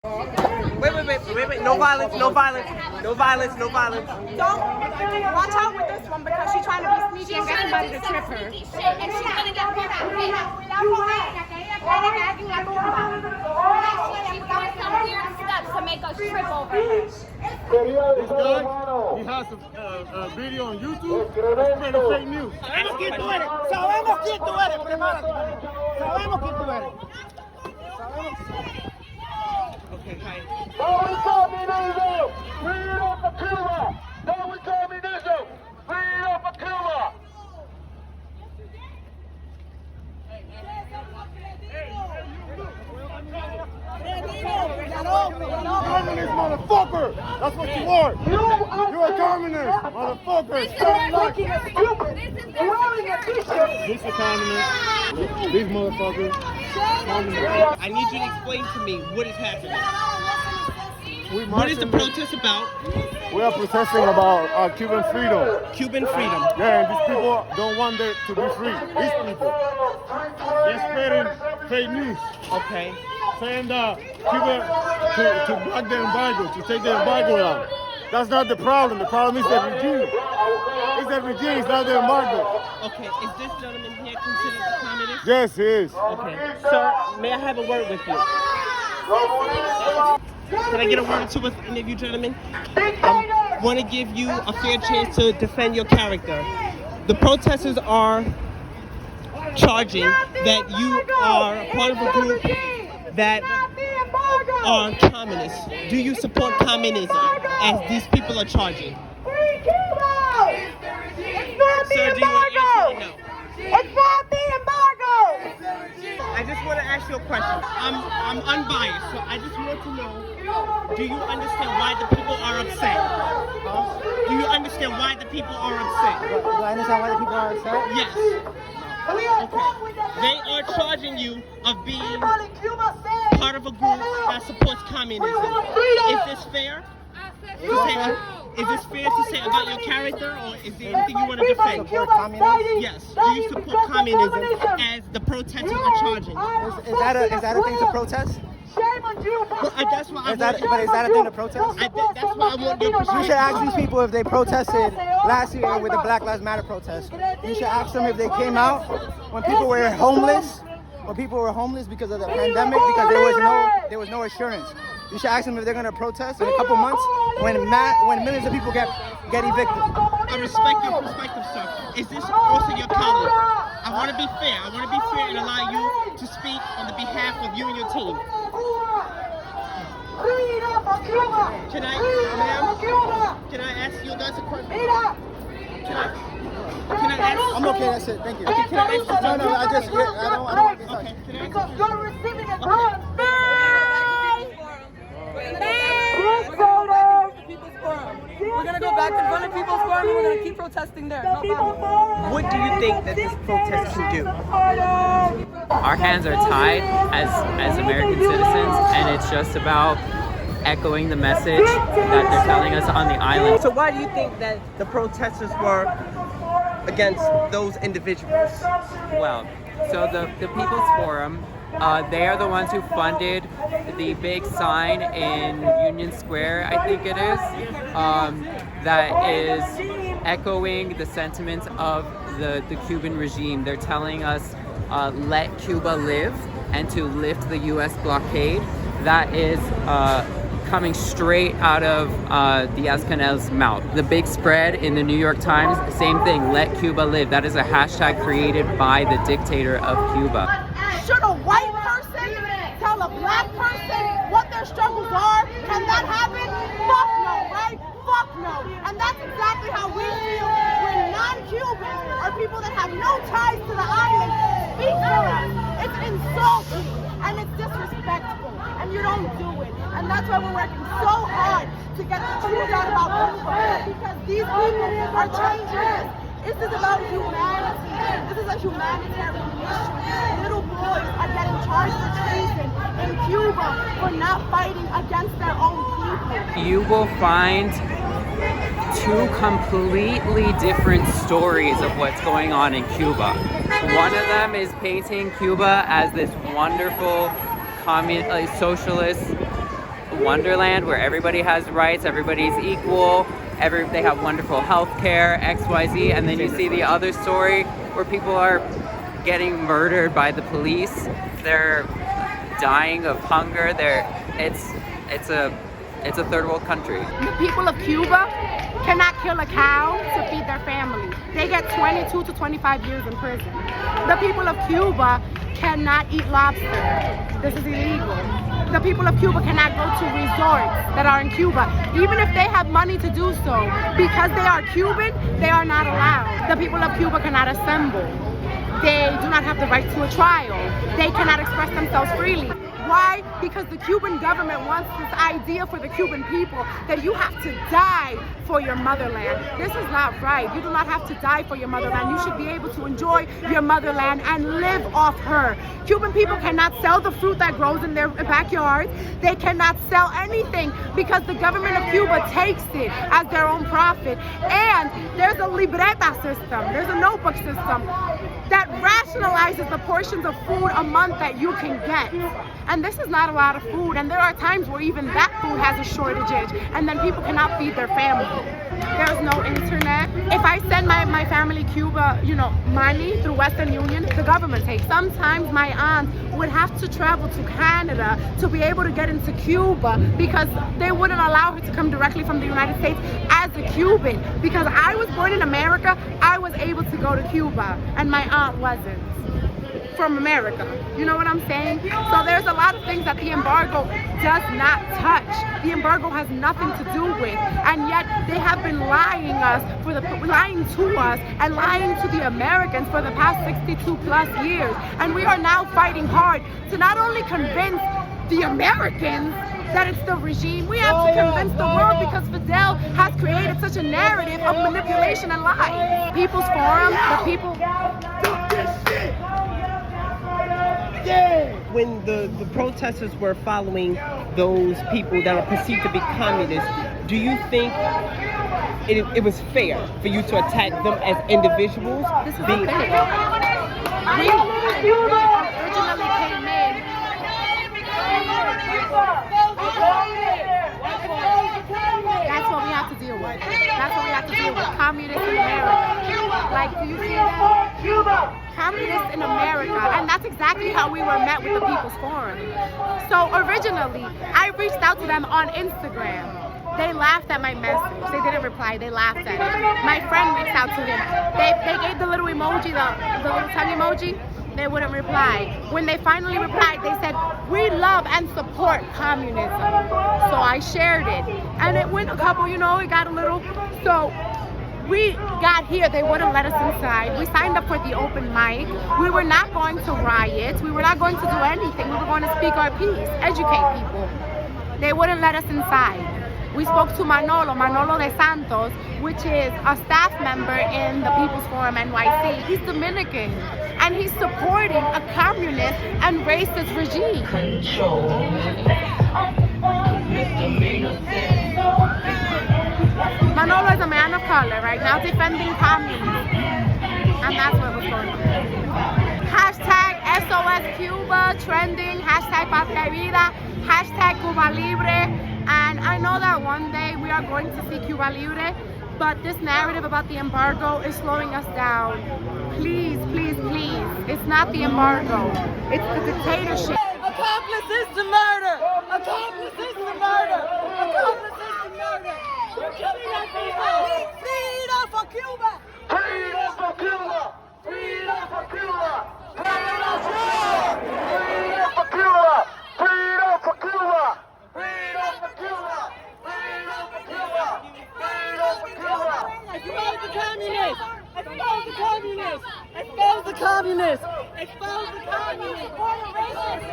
Wait. No violence. No violence. No violence. No violence. Don't watch out with this one because she's trying to be sneaky and get somebody to trip her. And she's gonna get hit. She's doing some weird steps to make us trip over her. This guy, he has a video on YouTube. He's spreading fake news. Sabemos quién tú eres, prepárate. Sabemos quién tú eres. Okay, hi. No communism! Freedom for Cuba! No communism! Freedom for Cuba! Communist motherfucker! That's what you are! You're a communist motherfucker! This is communist. These motherfuckers. I need you to explain to me what is happening. What is the protest about? We are protesting about Cuban freedom. Cuban freedom. Yeah, and these people don't want them to be free. These people. They're spreading fake news. Okay. Saying that Cuba to block the embargo, to take the embargo down. That's not the problem. The problem is the regime. It's the regime, it's not the embargo. Okay, is this gentleman here considered a communist? Yes, he is. Okay. Sir, may I have a word with you? Can I get a word or two with any of you gentlemen? I want to give you a fair chance to defend your character. The protesters are charging that you are part of a group that are communists. Do you support communism as these people are charging? Sir, do you want to answer or no? It's not the embargo! I just want to ask you a question. I'm unbiased, so I just want to know, do you understand why the people are upset? Do you understand why the people are upset? Do I understand why the people are upset? Yes. Okay. They are charging you of being part of a group that supports communism. Is this fair? Is this fair to say about your character, or is there anything you want to defend? Support communism? Yes. Do you support communism as the protesters are charging? Is that a thing to protest? Well, that's why Is that a thing to protest? That's why I want your You perspective. should ask these people if they protested last year with the Black Lives Matter protest. You should ask them if they came out when people were homeless, because of the pandemic, because there was no assurance. You should ask them if they're going to protest in a couple months when millions of people get evicted. I respect your perspective, sir. Is this also your colleague? I want to be fair. I want to be fair and allow you to speak on the behalf of you and your team. Can I ask you guys a question? Can I ask? I'm okay, that's it. Thank you. Okay, can I ask you No, I don't want to Okay, can I ask Because you're receiving a We're gonna go back in front of People's Forum and we're gonna keep protesting there. No problem. What do you think that this protest can do? Our hands are tied as American citizens, and it's just about echoing the message that they're telling us on the island. So why do you think that the protesters were against those individuals? Well, so the People's Forum, they are the ones who funded the big sign in Union Square, I think it is, that is echoing the sentiments of the Cuban regime. They're telling us, let Cuba live, and to lift the U.S. blockade. That is coming straight out of Diaz-Canel's mouth. The big spread in the New York Times, same thing, let Cuba live. That is a hashtag created by the dictator of Cuba. Should a white person tell a black person what their struggles are? Can that happen? Fuck no, right? Fuck no. And that's exactly how we feel when non-Cubans or people that have no ties to the island speak for us. It's insulting and it's disrespectful and you don't do it. And that's why we're working so hard to get the truth out about Cuba, because these people are changing this. This is about humanity. This is a humanitarian issue. Little boys are getting charged for treason in Cuba for not fighting against their own people. You will find two completely different stories of what's going on in Cuba. One of them is painting Cuba as this wonderful socialist wonderland where everybody has rights, everybody's equal, they have wonderful health care, XYZ, and then you see the other story where people are getting murdered by the police. They're dying of hunger. It's a third world country. The people of Cuba cannot kill a cow to feed their family. They get 22 to 25 years in prison. The people of Cuba cannot eat lobster. This is illegal. The people of Cuba cannot go to resorts that are in Cuba, even if they have money to do so. Because they are Cuban, they are not allowed. The people of Cuba cannot assemble. They do not have the right to a trial. They cannot express themselves freely. Why? Because the Cuban government wants this idea for the Cuban people that you have to die for your motherland. This is not right. You do not have to die for your motherland. You should be able to enjoy your motherland and live off her. Cuban people cannot sell the fruit that grows in their backyards. They cannot sell anything because the government of Cuba takes it as their own profit. And there's a libreta system, there's a notebook system that rationalizes the portions of food a month that you can get. And this is not a lot of food, and there are times where even that food has a shortage, and then people cannot feed their family. There's no internet. If I send my family Cuba, money through Western Union, the government takes. Sometimes my aunt would have to travel to Canada to be able to get into Cuba because they wouldn't allow her to come directly from the United States as a Cuban. Because I was born in America, I was able to go to Cuba, and my aunt wasn't from America. You know what I'm saying? So there's a lot of things that the embargo does not touch. The embargo has nothing to do with, and yet they have been lying to us and lying to the Americans for the past 62 plus years. And we are now fighting hard to not only convince the Americans that it's the regime, we have to convince the world because Fidel has created such a narrative of manipulation and lies. People's Forum, the people. When the protesters were following those people that are perceived to be communists, do you think it was fair for you to attack them as individuals? This is the thing. We originally came in. That's what we have to deal with. That's what we have to deal with. Communists in America. Like, do you see that? Cuba! Communists in America. And that's exactly how we were met with the People's Forum. So originally, I reached out to them on Instagram. They laughed at my message. They didn't reply. They laughed at it. My friend reached out to him. They gave the little emoji, the little tongue emoji. They wouldn't reply. When they finally replied, they said, "We love and support communism." So I shared it. And it went a couple, it got a little. So we got here, they wouldn't let us inside. We signed up for the open mic. We were not going to riot. We were not going to do anything. We were going to speak our piece, educate people. They wouldn't let us inside. We spoke to Manolo de Santos, which is a staff member in the People's Forum NYC. He's Dominican, and he's supporting a communist and racist regime. Manolo is a man of color right now defending communism, and that's what was going on. Hashtag SOS Cuba trending, hashtag Patria y Vida, hashtag Cuba Libre. And I know that one day we are going to see Cuba Libre, but this narrative about the embargo is slowing us down. Please, please, please. It's not the embargo. It's the dictatorship. Accomplice is to murder. Accomplice is to murder. Accomplice is to murder. You're killing our people. Freedom for Cuba. Freedom for Cuba. Freedom for Cuba. Freedom for Cuba. Freedom for Cuba. Freedom for Cuba. Freedom for Cuba! Freedom for Cuba! Freedom for Cuba! Expose the communists! Expose the communists! Expose the communists! Expose the communists! Racist!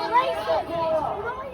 Racist!